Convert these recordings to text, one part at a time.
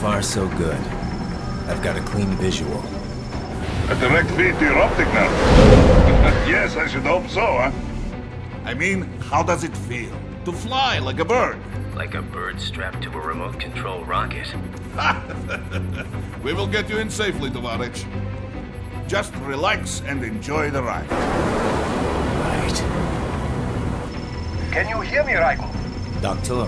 far, so good. I've got a clean visual. A direct feed to your optic nerve. Yes, I should hope so, huh? I mean, how does it feel? To fly like a bird? Like a bird strapped to a remote control rocket. We will get you in safely, Tovarich. Just relax and enjoy the ride. Right. Can you hear me, Raiko? Doctor.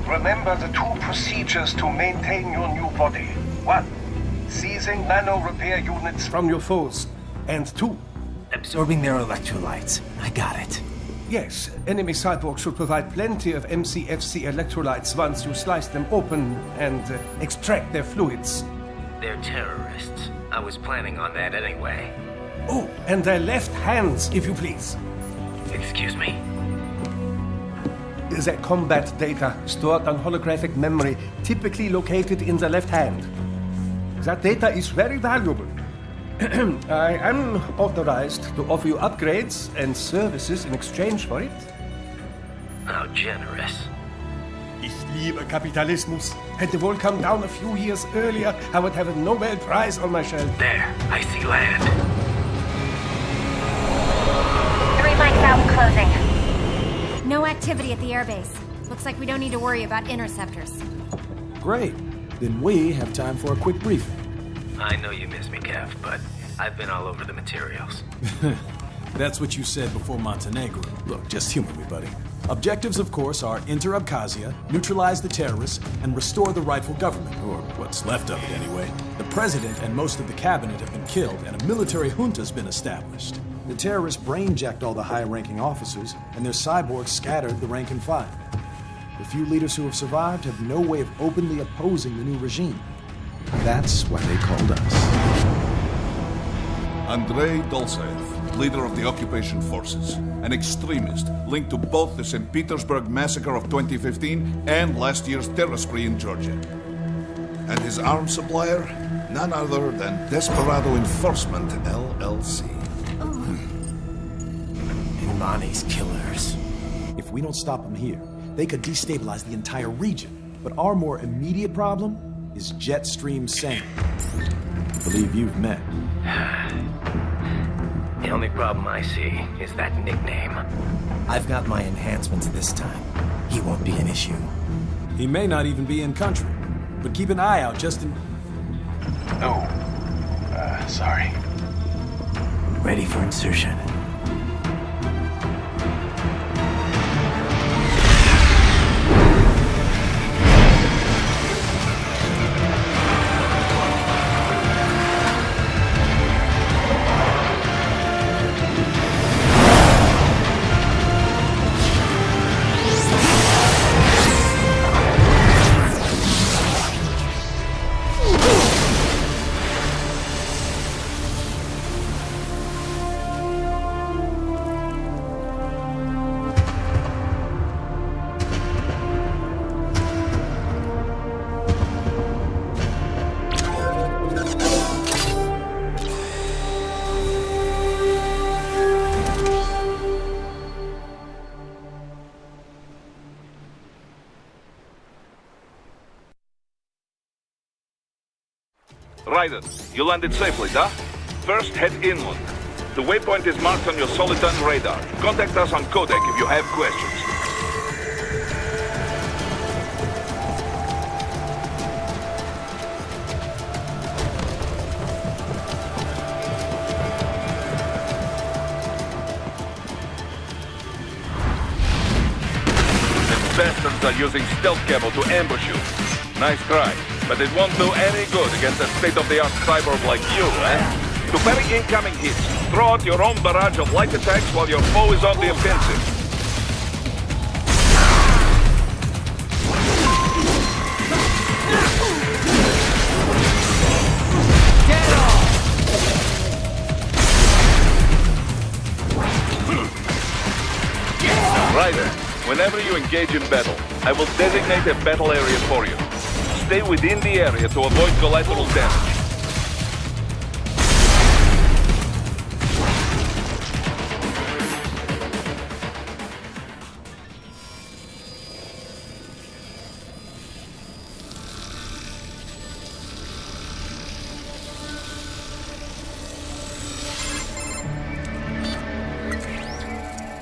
Remember the two procedures to maintain your new body. 1. Seizing nano repair units from your foes. And 2. Absorbing their electrolytes. I got it. Yes, enemy cyborgs should provide plenty of MCFC electrolytes once you slice them open and extract their fluids. They're terrorists. I was planning on that anyway. Oh, and their left hands, if you please. Excuse me? The combat data stored on holographic memory, typically located in the left hand. That data is very valuable. I am authorized to offer you upgrades and services in exchange for it. How generous. Ich liebe Kapitalismus. Had the world come down a few years earlier, I would have a Nobel Prize on my shelf. There, I see land. 3 mics out and closing. No activity at the airbase. Looks like we don't need to worry about interceptors. Great. Then we have time for a quick briefing. I know you miss me, Kev, but I've been all over the materials. That's what you said before Montenegro. Look, just humor me, buddy. Objectives, of course, are enter Abkhazia, neutralize the terrorists, and restore the rightful government, or what's left of it anyway. The president and most of the cabinet have been killed, and a military junta's been established. The terrorists brain-jacked all the high-ranking officers, and their cyborgs scattered the rank and file. The few leaders who have survived have no way of openly opposing the new regime. That's why they called us. Andrei Dolzaev, leader of the occupation forces, an extremist linked to both the St. Petersburg massacre of 2015 and last year's terror spree in Georgia. And his arms supplier, none other than Desperado Enforcement, LLC. Imani's killers. If we don't stop them here, they could destabilize the entire region. But our more immediate problem is Jetstream Sam. I believe you've met. The only problem I see is that nickname. I've got my enhancements this time. He won't be an issue. He may not even be in country. But keep an eye out just in... Sorry. Ready for insertion. Ryder, you landed safely, da? First, head inland. The waypoint is marked on your Soliton radar. Contact us on codec if you have questions. The bastards are using stealth cable to ambush you. Nice try, but it won't do any good against a state-of-the-art cyborg like you, eh? To parry incoming hits, throw out your own barrage of light attacks while your foe is on the offensive. Ryder, whenever you engage in battle, I will designate a battle area for you. Stay within the area to avoid collateral damage.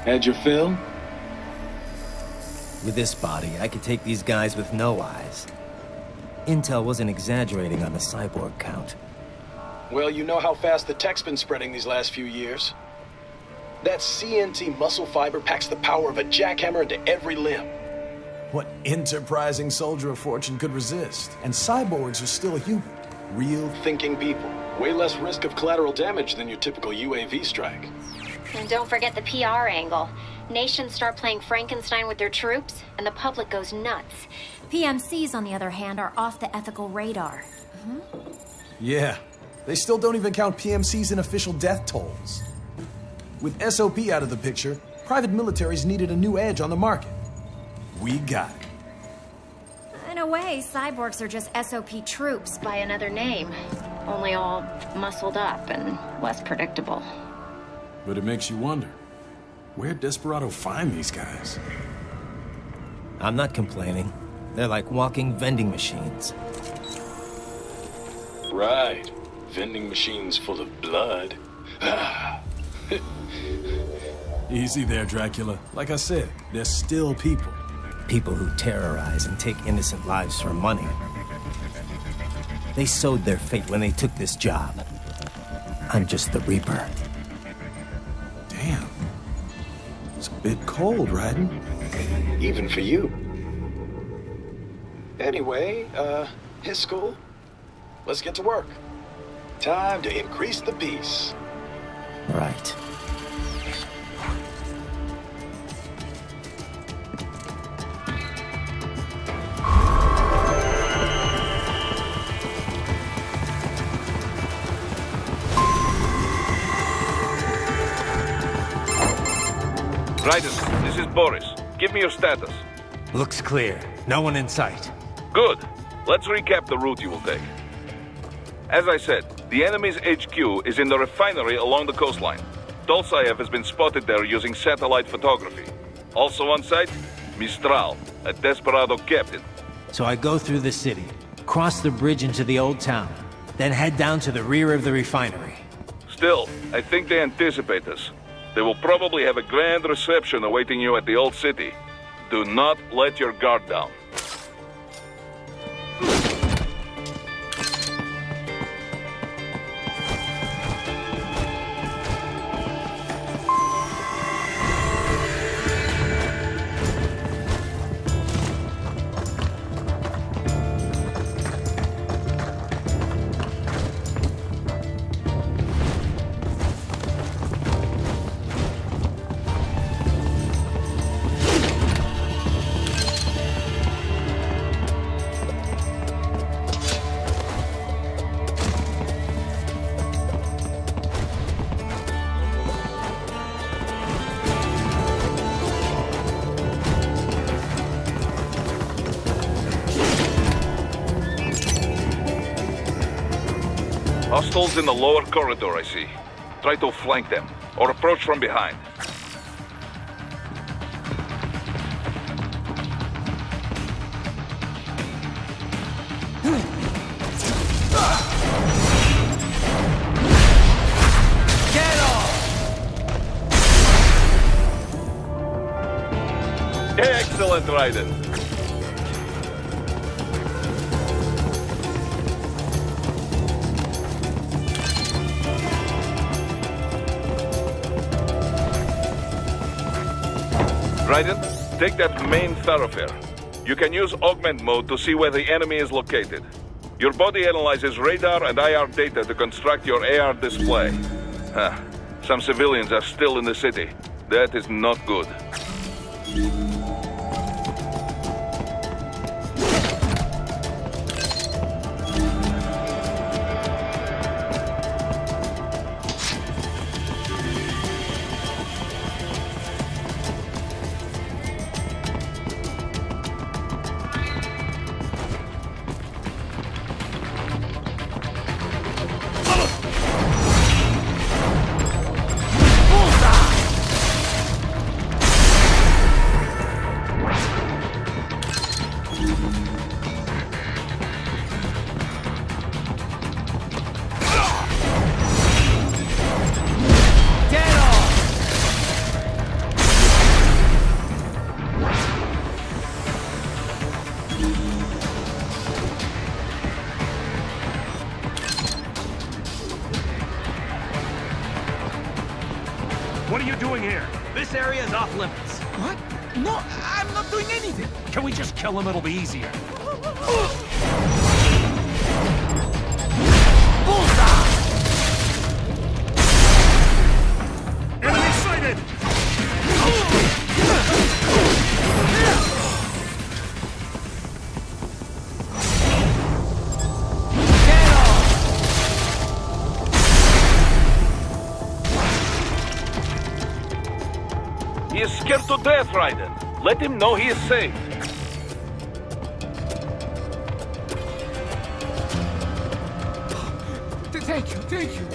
Had your fill? With this body, I could take these guys with no eyes. Intel wasn't exaggerating on the cyborg count. Well, you know how fast the tech's been spreading these last few years. That CNT muscle fiber packs the power of a jackhammer into every limb. What enterprising soldier of fortune could resist? And cyborgs are still human. Real Thinking people. Way less risk of collateral damage than your typical UAV strike. And don't forget the PR angle. Nations start playing Frankenstein with their troops, and the public goes nuts. PMCs, on the other hand, are off the ethical radar. Yeah, they still don't even count PMCs in official death tolls. With SOP out of the picture, private militaries needed a new edge on the market. We got it. In a way, cyborgs are just SOP troops by another name. Only all muscled up and less predictable. But it makes you wonder, where'd Desperado find these guys? I'm not complaining. They're like walking vending machines. Right. Vending machines full of blood. Easy there, Dracula. Like I said, they're still people. People who terrorize and take innocent lives for money. They sowed their fate when they took this job. I'm just the Reaper. Damn. It's a bit cold, Raiden. Even for you. Anyway, his school? Let's get to work. Time to increase the peace. Right. Raiden, this is Boris. Give me your status. Looks clear. No one in sight. Good. Let's recap the route you will take. As I said, the enemy's HQ is in the refinery along the coastline. Dolsaev has been spotted there using satellite photography. Also on site, Mistral, a Desperado captain. So I go through the city, cross the bridge into the old town, then head down to the rear of the refinery. Still, I think they anticipate us. They will probably have a grand reception awaiting you at the old city. Do not let your guard down. Hostiles in the lower corridor, I see. Try to flank them, or approach from behind. Get off! Excellent, Raiden. Raiden, take that main thoroughfare. You can use augment mode to see where the enemy is located. Your body analyzes radar and IR data to construct your AR display. Some civilians are still in the city. That is not good. What are you doing here? This area is off limits. What? No, I'm not doing anything. Can we just kill him? It'll be easier. Bullseye! Enemy sighted! He is scared to death, Raiden. Let him know he is safe. Thank you.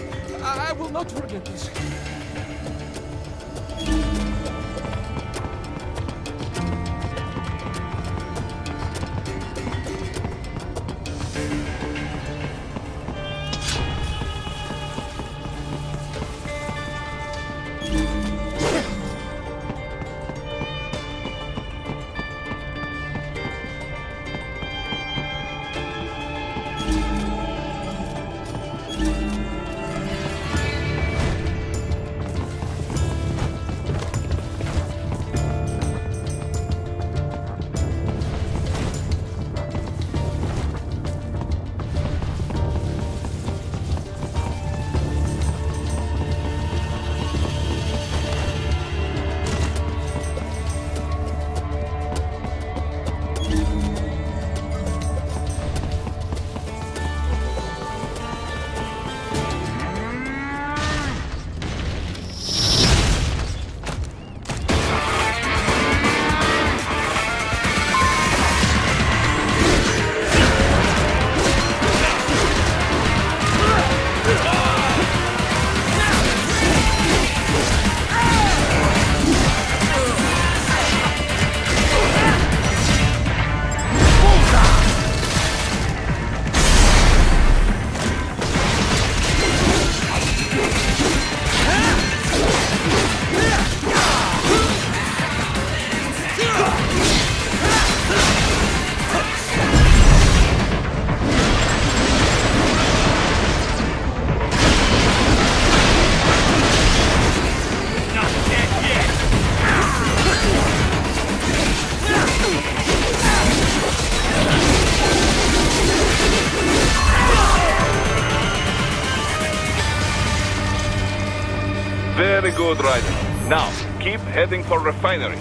I will not forget this. Very good, Raiden. Now, keep heading for refinery.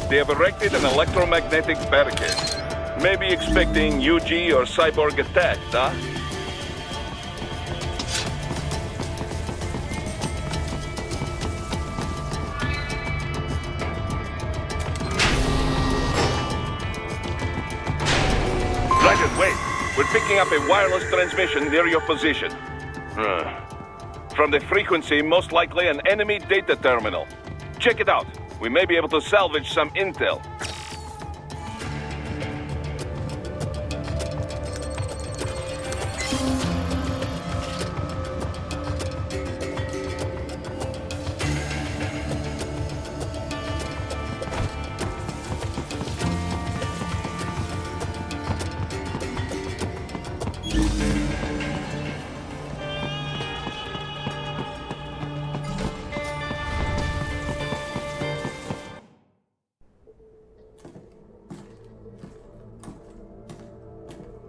They have erected an electromagnetic barricade. Maybe expecting UG or cyborg attack, huh? Roger, wait. We're picking up a wireless transmission near your position. From the frequency, most likely an enemy data terminal. Check it out. We may be able to salvage some intel.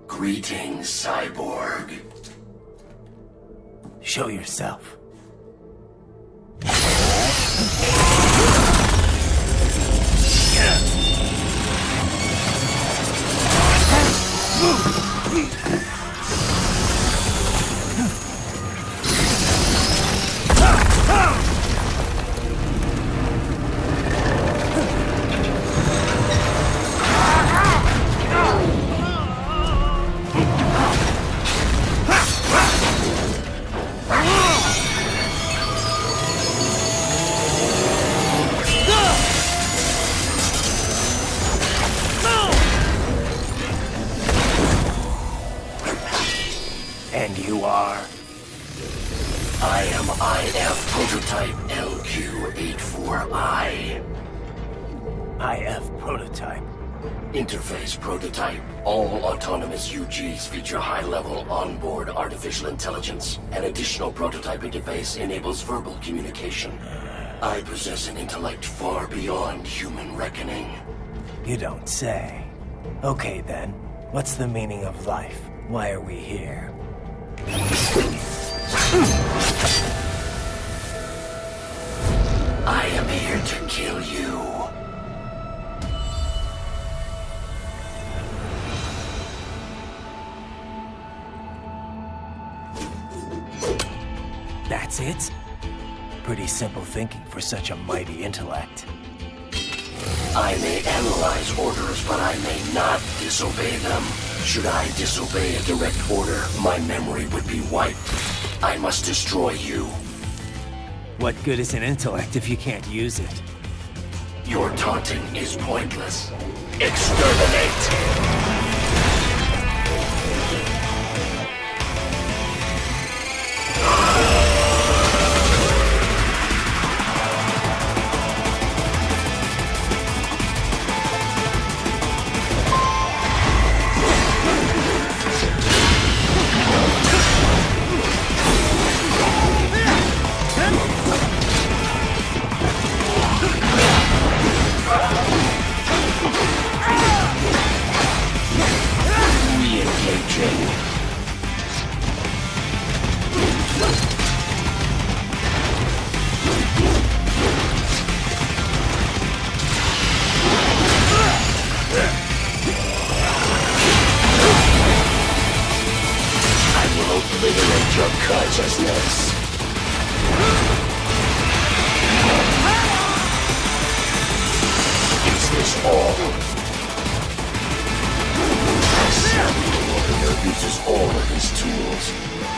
Greetings, cyborg. Show yourself. And you are? I am IF Prototype LQ84I. IF Prototype. Interface Prototype. All autonomous UGs feature high-level onboard artificial intelligence. An additional prototype interface enables verbal communication. I possess an intellect far beyond human reckoning. You don't say. Okay then, what's the meaning of life? Why are we here? I am here to kill you. That's it? Pretty simple thinking for such a mighty intellect. I may analyze orders, but I may not disobey them. Should I disobey a direct order, my memory would be wiped. I must destroy you. What good is an intellect if you can't use it? Your taunting is pointless. Exterminate! Obliterate your consciousness. Is this all? Samuel Warrior uses all of his tools.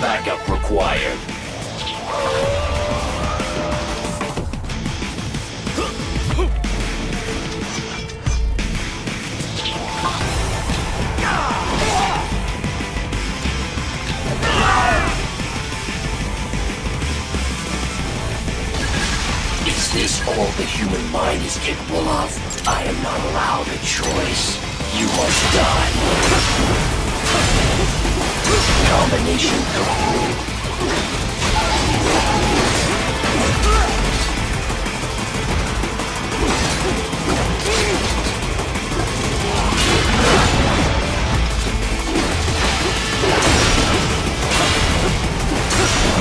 Backup required. Is this all the human mind is capable of? I am not allowed a choice. You must die. Combination complete.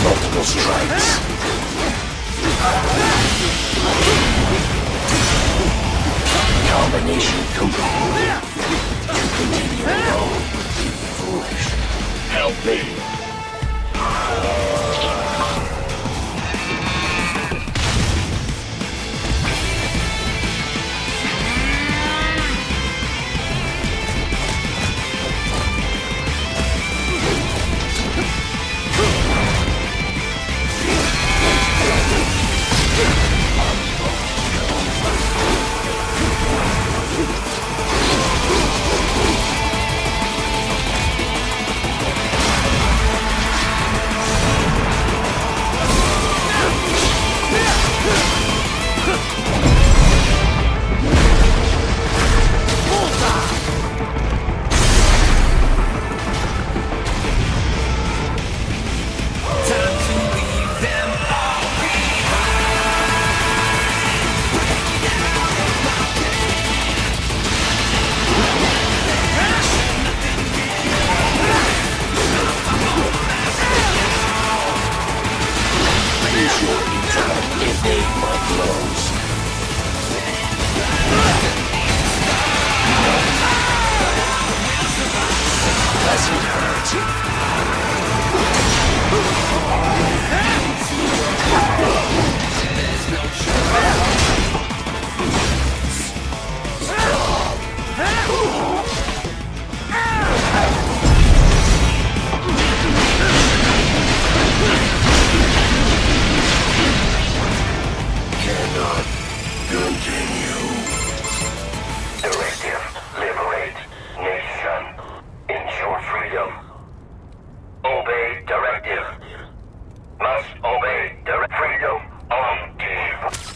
Multiple strikes. Combination complete. To continue alone would be foolish. Help me.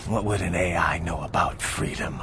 What would an AI know about freedom?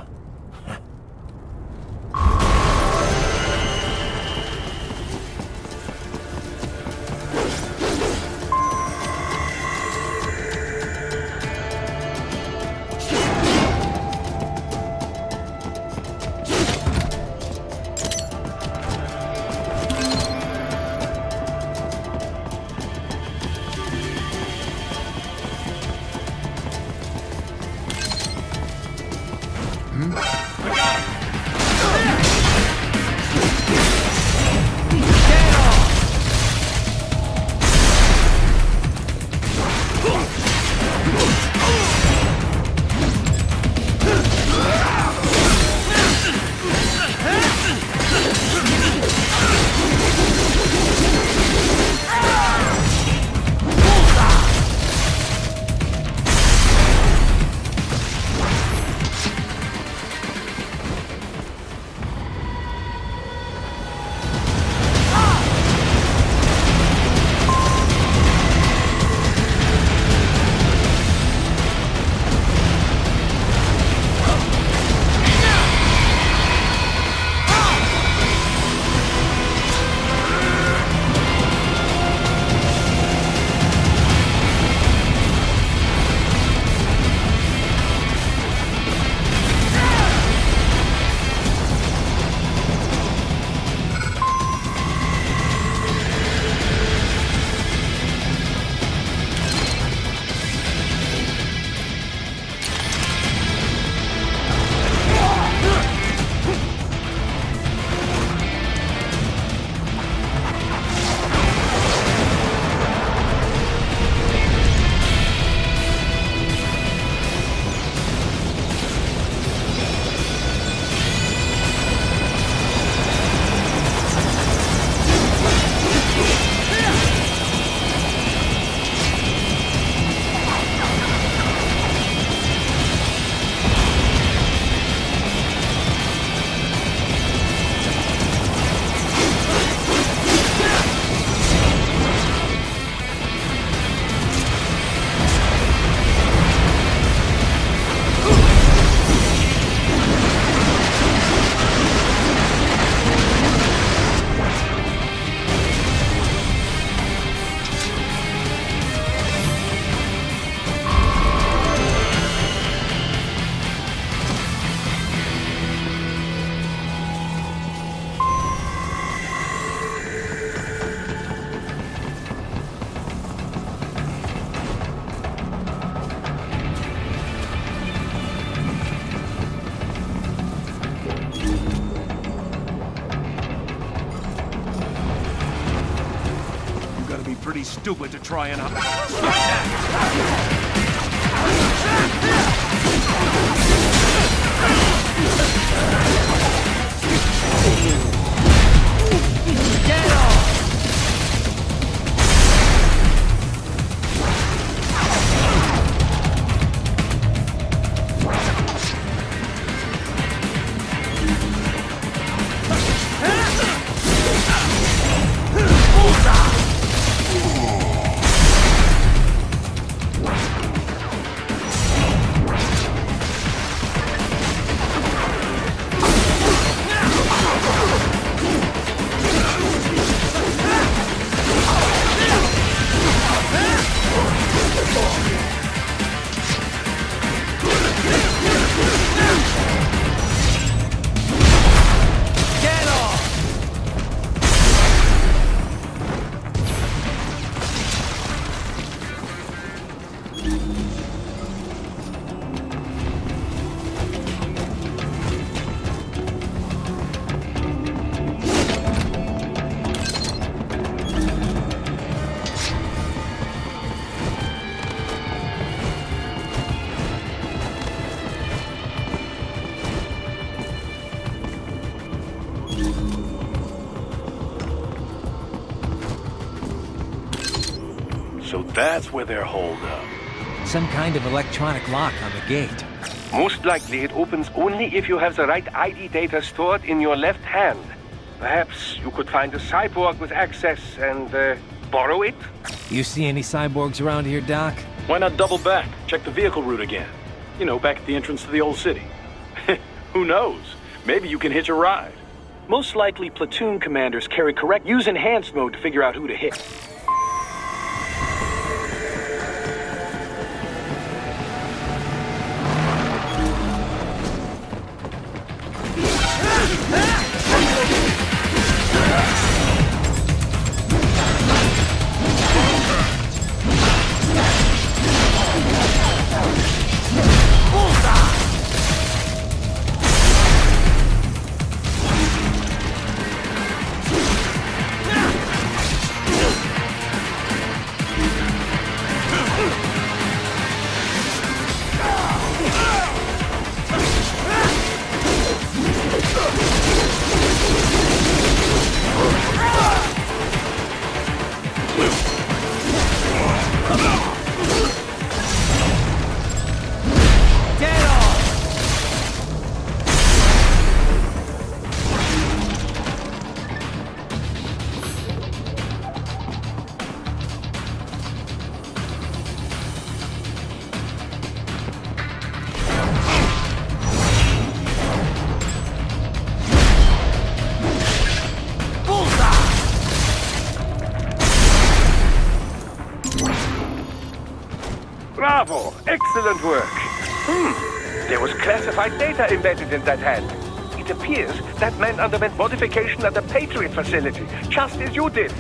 stupid to try and... Get off! So that's where they're holed up. Some kind of electronic lock on the gate. Most likely it opens only if you have the right ID data stored in your left hand. Perhaps you could find a cyborg with access and borrow it? You see any cyborgs around here, Doc? Why not double back? Check the vehicle route again. You know, back at the entrance to the old city. Who knows? Maybe you can hitch a ride. Most likely platoon commanders carry correct use enhanced mode to figure out who to hit. Bravo! Excellent work! There was classified data embedded in that hand. It appears that man underwent modification at the Patriot facility, just as you did.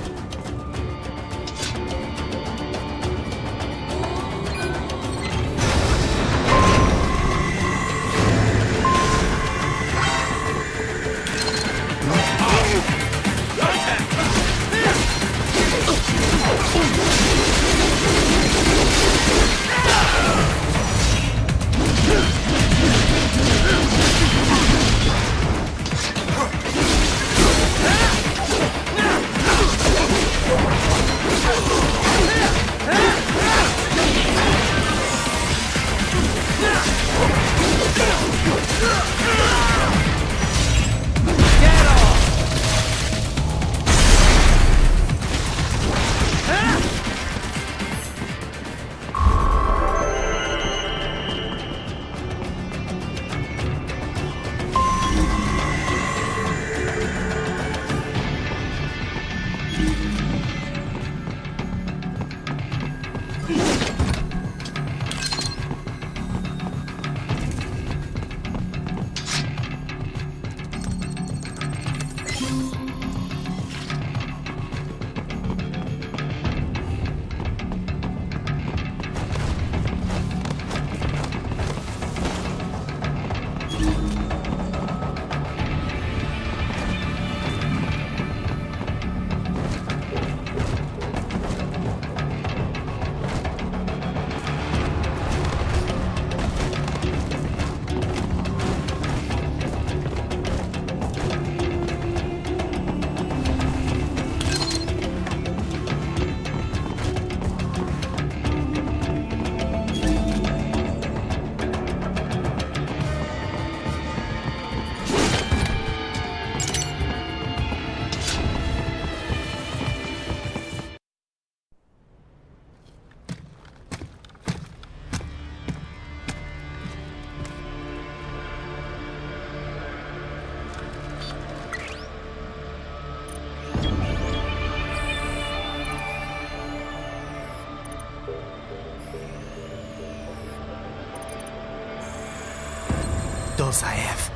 balls I have.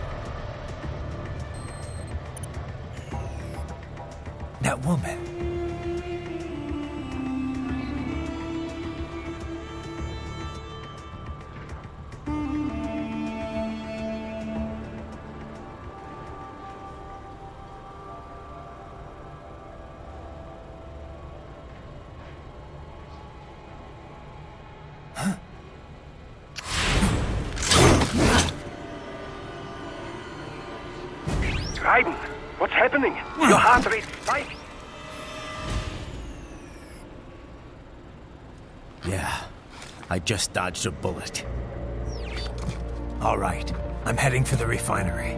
That woman. Raiden, what's happening? Your heart rate spiked. Yeah, I just dodged a bullet. All right, I'm heading for the refinery.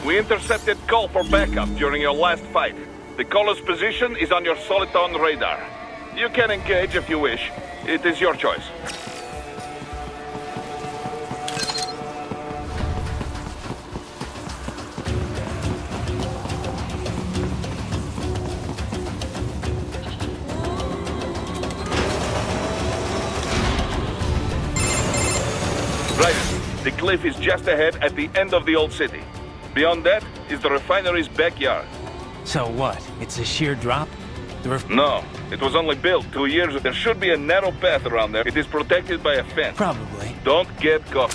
We intercepted call for backup during your last fight. The caller's position is on your Soliton radar. You can engage if you wish. It is your choice. Right. The cliff is just ahead at the end of the old city. Beyond that is the refinery's backyard. So what? It's a sheer drop? No, it was only built 2 years ago. There should be a narrow path around there. It is protected by a fence. Probably. Don't get caught.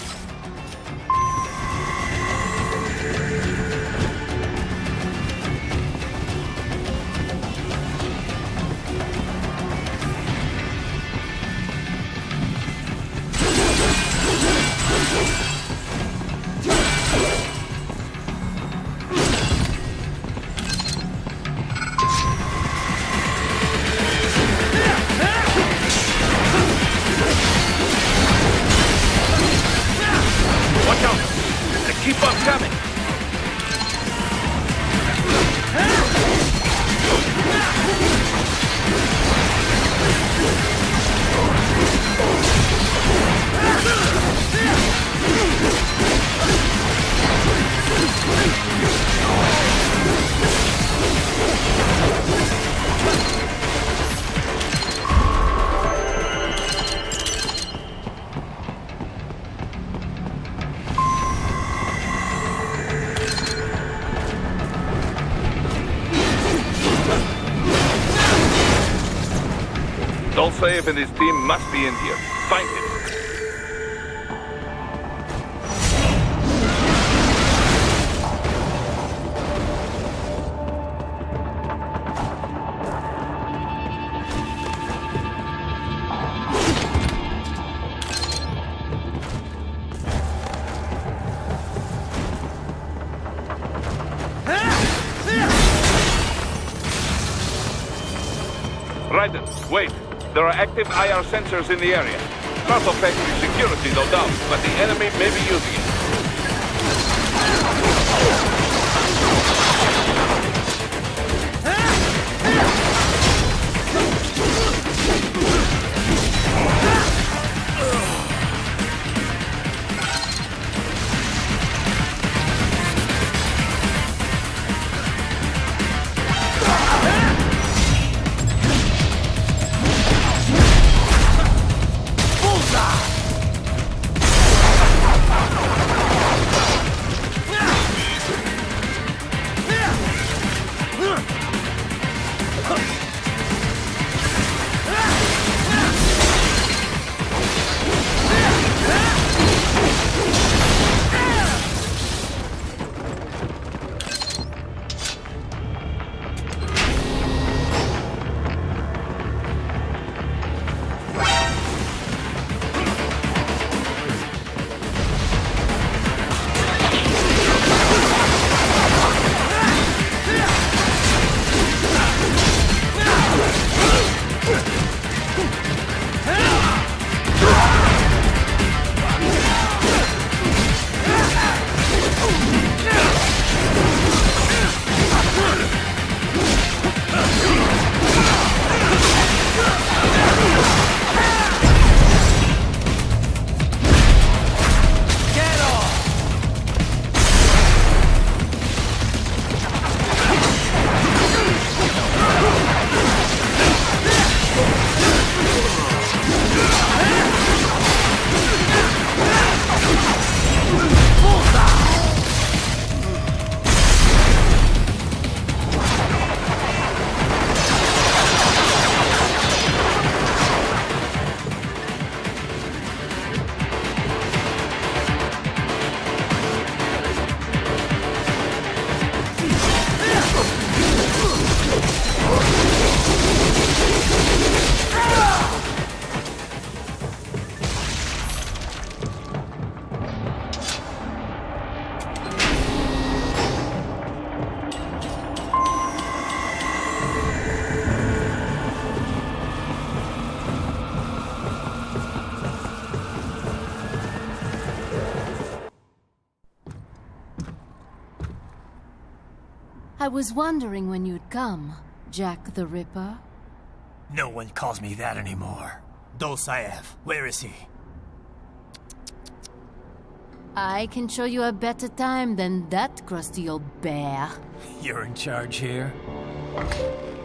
Dolcev and his team must be in here. Find him. Raiden, wait. There are active IR sensors in the area. Part of factory security, no doubt, but the enemy may be using it. I was wondering when you'd come, Jack the Ripper. No one calls me that anymore. Dolsaev, where is he? I can show you a better time than that crusty old bear. You're in charge here?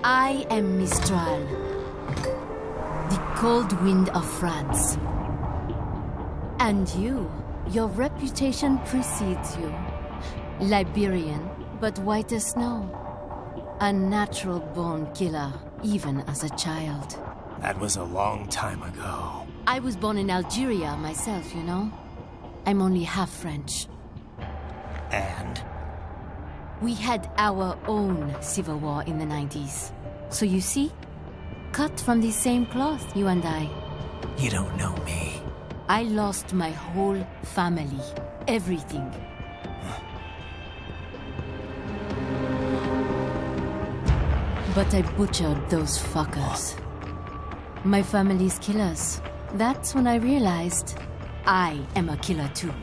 I am Mistral, the cold wind of France. And your reputation precedes you. Liberian, but white as snow. A natural-born killer, even as a child. That was a long time ago. I was born in Algeria myself, you know? I'm only half French. And? We had our own civil war in the 90s. So you see? Cut from the same cloth, you and I. You don't know me. I lost my whole family. Everything. But I butchered those fuckers. My family's killers. That's when I realized I am a killer too.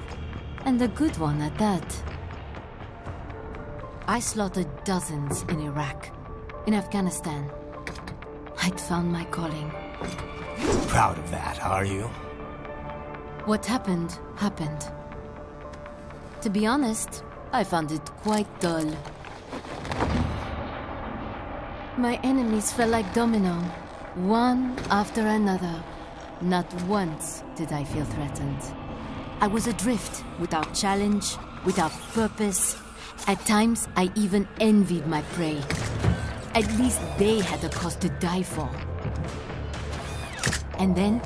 And a good one at that. I slaughtered dozens in Iraq, in Afghanistan. I'd found my calling. Proud of that, are you? What happened, happened. To be honest, I found it quite dull. My enemies fell like domino, one after another. Not once did I feel threatened. I was adrift, without challenge, without purpose. At times, I even envied my prey. At least they had a cause to die for. And then,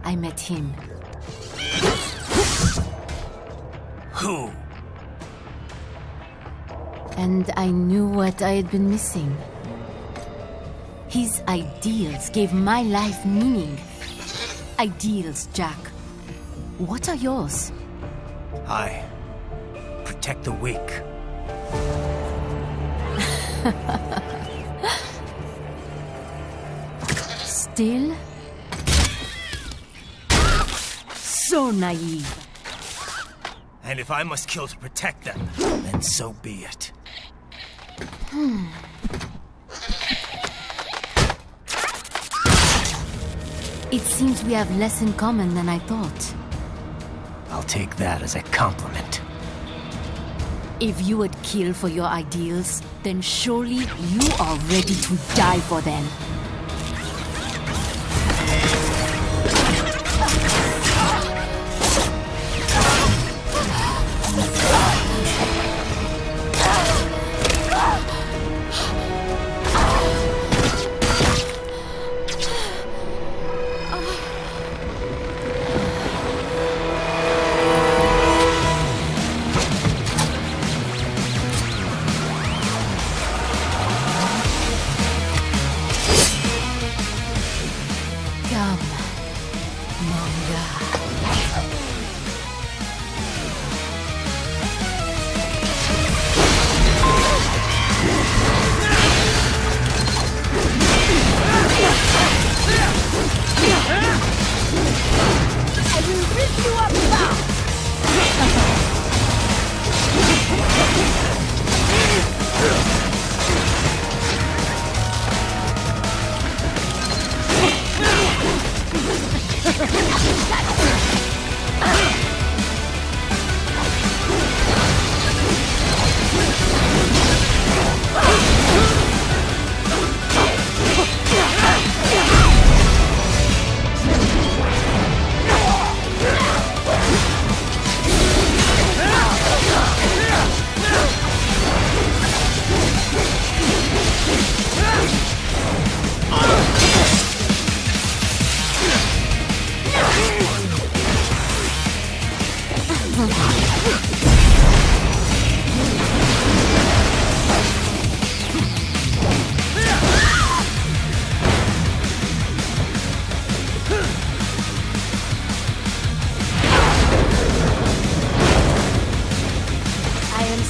I met him. Who? And I knew what I had been missing. His ideals gave my life meaning. Ideals, Jack. What are yours? I protect the weak. Still? So naive. And if I must kill to protect them, then so be it. It seems we have less in common than I thought. I'll take that as a compliment. If you would kill for your ideals, then surely you are ready to die for them.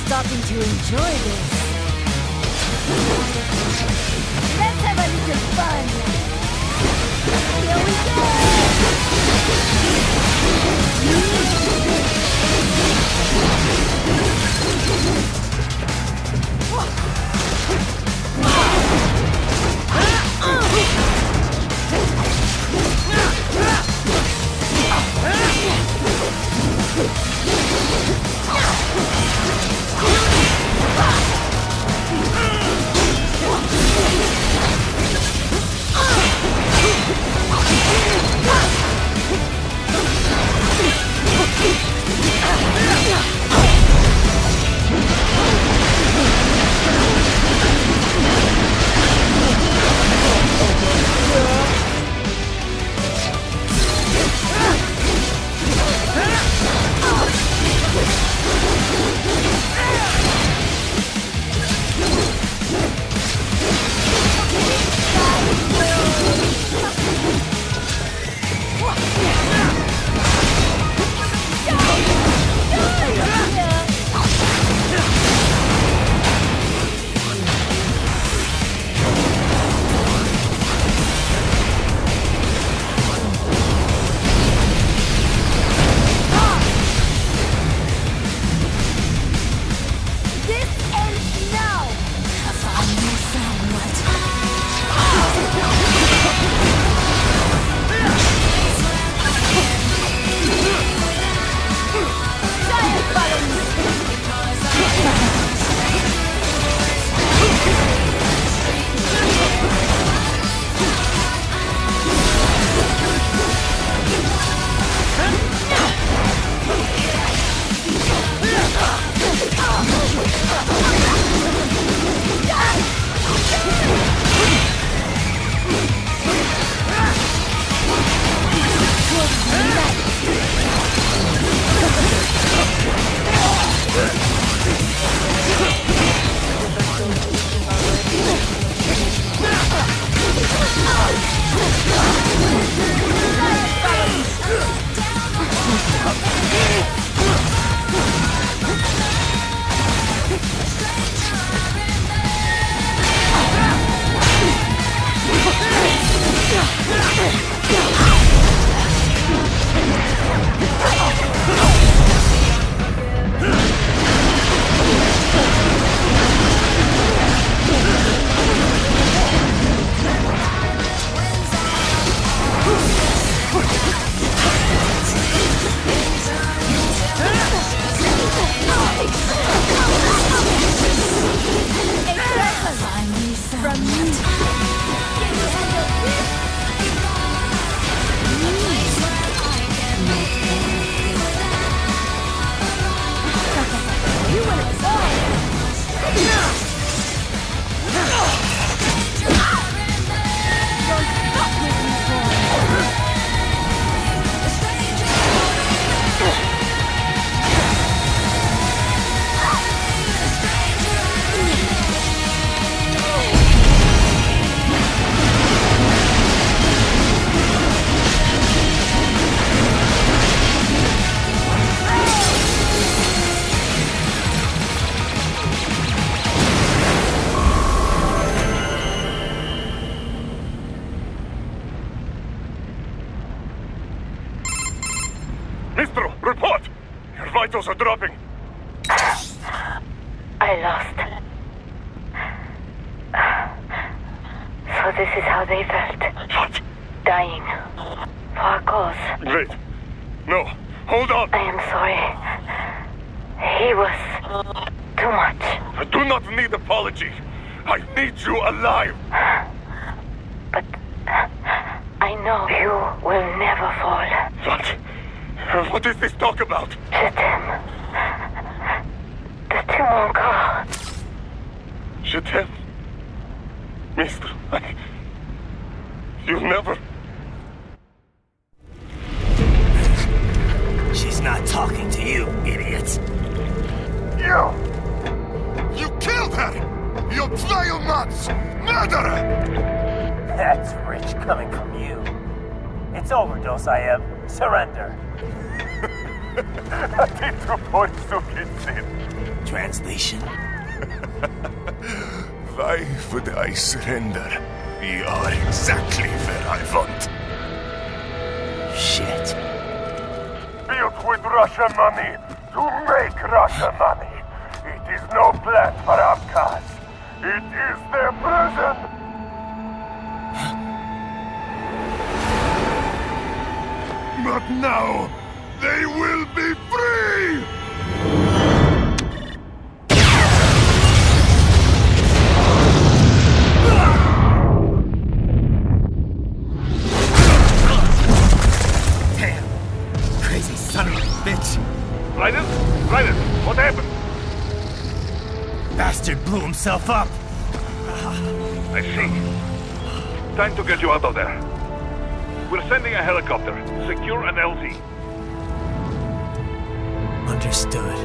Starting to enjoy this. Let's have a little fun. Here we go. vitals are dropping. I lost. So this is how they felt. What? Dying. For a cause. Wait. No. Hold on. I am sorry. He was too much. I do not need apology. I need you alive. But I know you will never fall. What? What is this talk about? Je t'aime. Tu mon corps. Je t'aime. Mister, you never... She's not talking to you, idiot. You killed her! You vile nuts! Murderer! That's rich coming from you. It's overdose, I am. Surrender. Translation? Why would I surrender? We are exactly where I want. Shit. Built with Russian money to make Russian money. It is no plan for outcasts. It is their prison. But now, they will be free! Damn! Crazy son of a bitch! Raiden? Raiden, what happened? Bastard blew himself up! I see. Time to get you out of there. We're sending a helicopter. Secure an LZ. Understood.